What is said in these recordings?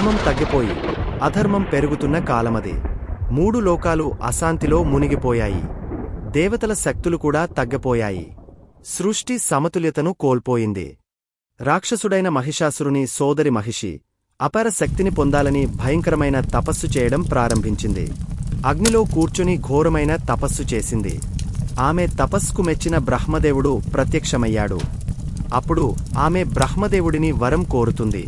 ధర్మం తగ్గిపోయి అధర్మం పెరుగుతున్న కాలమది. మూడు లోకాలు అశాంతిలో మునిగిపోయాయి. దేవతల శక్తులు కూడా తగ్గిపోయాయి. సృష్టి సమతుల్యతను కోల్పోయింది. రాక్షసుడైన మహిషాసురుని సోదరి మహిషి అపార శక్తిని పొందాలని భయంకరమైన తపస్సు చేయడం ప్రారంభించింది. అగ్నిలో కూర్చుని ఘోరమైన తపస్సు చేసింది. ఆమె తపస్సుకు మెచ్చిన బ్రహ్మదేవుడు ప్రత్యక్షమయ్యాడు. అప్పుడు ఆమె బ్రహ్మదేవుడిని వరం కోరుతుంది.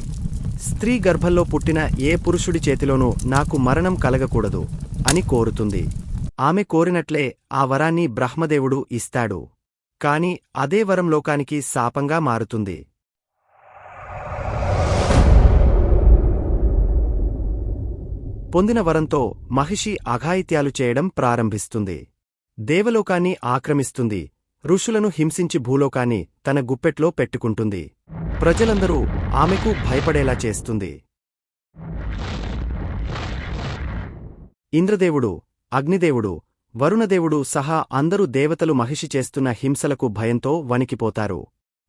స్త్రీ గర్భంలో పుట్టిన ఏ పురుషుడి చేతిలోనూ నాకు మరణం కలగకూడదు అని కోరుతుంది. ఆమె కోరినట్లే ఆ వరాన్ని బ్రహ్మదేవుడు ఇస్తాడు. కాని అదే వరం లోకానికి శాపంగా మారుతుంది. పొందిన వరంతో మహిషి అఘాయిత్యాలు చేయడం ప్రారంభిస్తుంది. దేవలోకాన్ని ఆక్రమిస్తుంది. ఋషులను హింసించి భూలోకాన్ని తన గుప్పెట్లో పెట్టుకుంటుంది. ప్రజలందరూ ఆమెకు భయపడేలా చేస్తుంది. ఇంద్రదేవుడు, అగ్నిదేవుడు, వరుణదేవుడు సహా అందరూ దేవతలు మహిషి చేస్తున్న హింసలకు భయంతో వణికిపోతారు.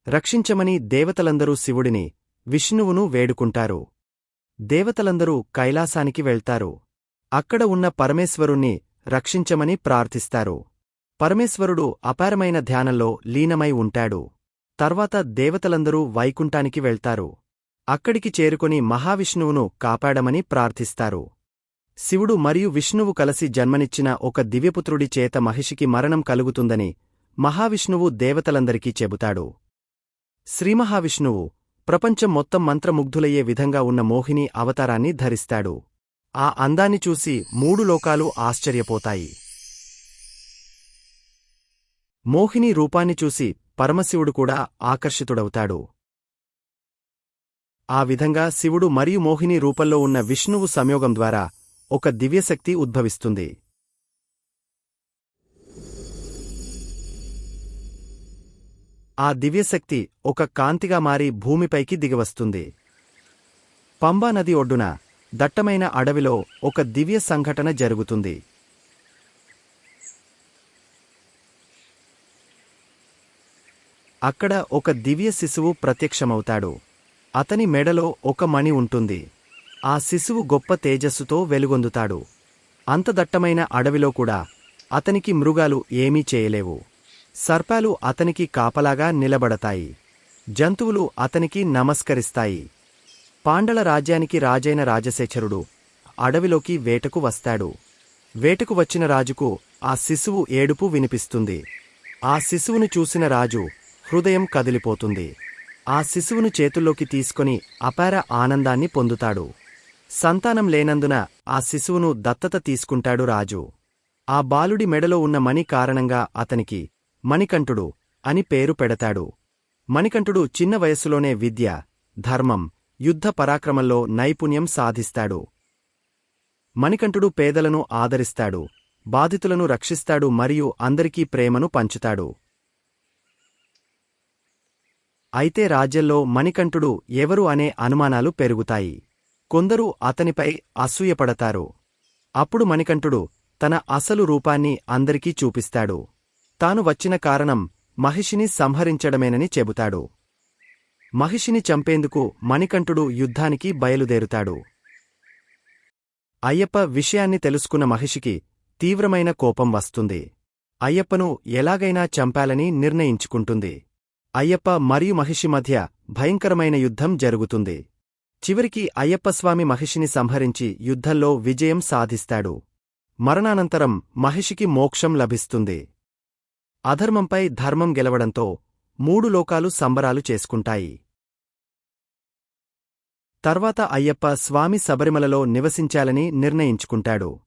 రక్షించమని దేవతలందరూ శివుడిని, విష్ణువును వేడుకుంటారు. దేవతలందరూ కైలాసానికి వెళ్తారు. అక్కడ ఉన్న పరమేశ్వరుణ్ణి రక్షించమని ప్రార్థిస్తారు. పరమేశ్వరుడు అపారమైన ధ్యానంలో లీనమై ఉంటాడు. తర్వాత దేవతలందరూ వైకుంఠానికి వెళ్తారు. అక్కడికి చేరుకొని మహావిష్ణువును కాపాడమని ప్రార్థిస్తారు. శివుడు మరియు విష్ణువు కలసి జన్మనిచ్చిన ఒక దివ్యపుత్రుడి చేత మహిషికి మరణం కలుగుతుందని మహావిష్ణువు దేవతలందరికీ చెబుతాడు. శ్రీమహావిష్ణువు ప్రపంచం మొత్తం మంత్రముగ్ధులయ్యే విధంగా ఉన్న మోహిని అవతారాన్ని ధరిస్తాడు. ఆ అందాన్ని చూసి మూడు లోకాలు ఆశ్చర్యపోతాయి. మోహిని రూపాన్ని చూసి పరమశివుడు కూడా ఆకర్షితుడవుతాడు. ఆ విధంగా శివుడు మరియు మోహిని రూపంలో ఉన్న విష్ణువు సంయోగం ద్వారా ఒక దివ్యశక్తి ఉద్భవిస్తుంది. ఆ దివ్యశక్తి ఒక కాంతిగా మారి భూమిపైకి దిగివస్తుంది. పంబా నది ఒడ్డున దట్టమైన అడవిలో ఒక దివ్య సంఘటన జరుగుతుంది. అక్కడ ఒక దివ్య శిశువు ప్రత్యక్షమవుతాడు. అతని మెడలో ఒక మణి ఉంటుంది. ఆ శిశువు గొప్ప తేజస్సుతో వెలుగొందుతాడు. అంత దట్టమైన అడవిలో కూడా అతనికి మృగాలు ఏమీ చేయలేవు. సర్పాలు అతనికి కాపలాగా నిలబడతాయి. జంతువులు అతనికి నమస్కరిస్తాయి. పాండల రాజ్యానికి రాజైన రాజశేఖరుడు అడవిలోకి వేటకు వస్తాడు. వేటకు వచ్చిన రాజుకు ఆ శిశువు ఏడుపు వినిపిస్తుంది. ఆ శిశువును చూసిన రాజు హృదయం కదిలిపోతుంది. ఆ శిశువును చేతుల్లోకి తీసుకొని అపార ఆనందాన్ని పొందుతాడు. సంతానం లేనందున ఆ శిశువును దత్తత తీసుకుంటాడు రాజు. ఆ బాలుడి మెడలో ఉన్న మణి కారణంగా అతనికి మణికంఠుడు అని పేరు పెడతాడు. మణికంఠుడు చిన్న వయస్సులోనే విద్య, ధర్మం, యుద్ధ పరాక్రమంలో నైపుణ్యం సాధిస్తాడు. మణికంఠుడు పేదలను ఆదరిస్తాడు, బాధితులను రక్షిస్తాడు మరియు అందరికీ ప్రేమను పంచుతాడు. అయితే రాజ్యంలో మణికంఠుడు ఎవరు అనే అనుమానాలు పెరుగుతాయి. కొందరు అతనిపై అసూయపడతారు. అప్పుడు మణికంఠుడు తన అసలు రూపాన్ని అందరికీ చూపిస్తాడు. తాను వచ్చిన కారణం మహిషిని సంహరించడమేనని చెబుతాడు. మహిషిని చంపేందుకు మణికంఠుడు యుద్ధానికి బయలుదేరుతాడు. అయ్యప్ప విషయాన్ని తెలుసుకున్న మహిషికి తీవ్రమైన కోపం వస్తుంది. అయ్యప్పను ఎలాగైనా చంపాలని నిర్ణయించుకుంటుంది. అయ్యప్ప మరియు మహిషి మధ్య భయంకరమైన యుద్ధం జరుగుతుంది. చివరికి అయ్యప్పస్వామి మహిషిని సంహరించి యుద్ధంలో విజయం సాధిస్తాడు. మరణానంతరం మహిషికి మోక్షం లభిస్తుంది. అధర్మంపై ధర్మం గెలవడంతో మూడు లోకాలు సంబరాలు చేసుకుంటాయి. తర్వాత అయ్యప్ప స్వామి శబరిమలలో నివసించాలని నిర్ణయించుకుంటాడు.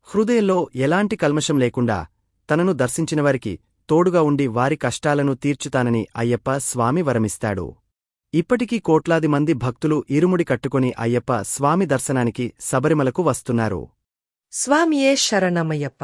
హృదయంలో ఎలాంటి కల్మషం లేకుండా తనను దర్శించినవారికి తోడుగా ఉండి వారి కష్టాలను తీర్చుతానని అయ్యప్ప స్వామి వరమిస్తాడు. ఇప్పటికీ కోట్లాది మంది భక్తులు ఇరుముడి కట్టుకుని అయ్యప్ప స్వామి దర్శనానికి శబరిమలకు వస్తున్నారు. స్వామియే శరణమయ్యప్ప.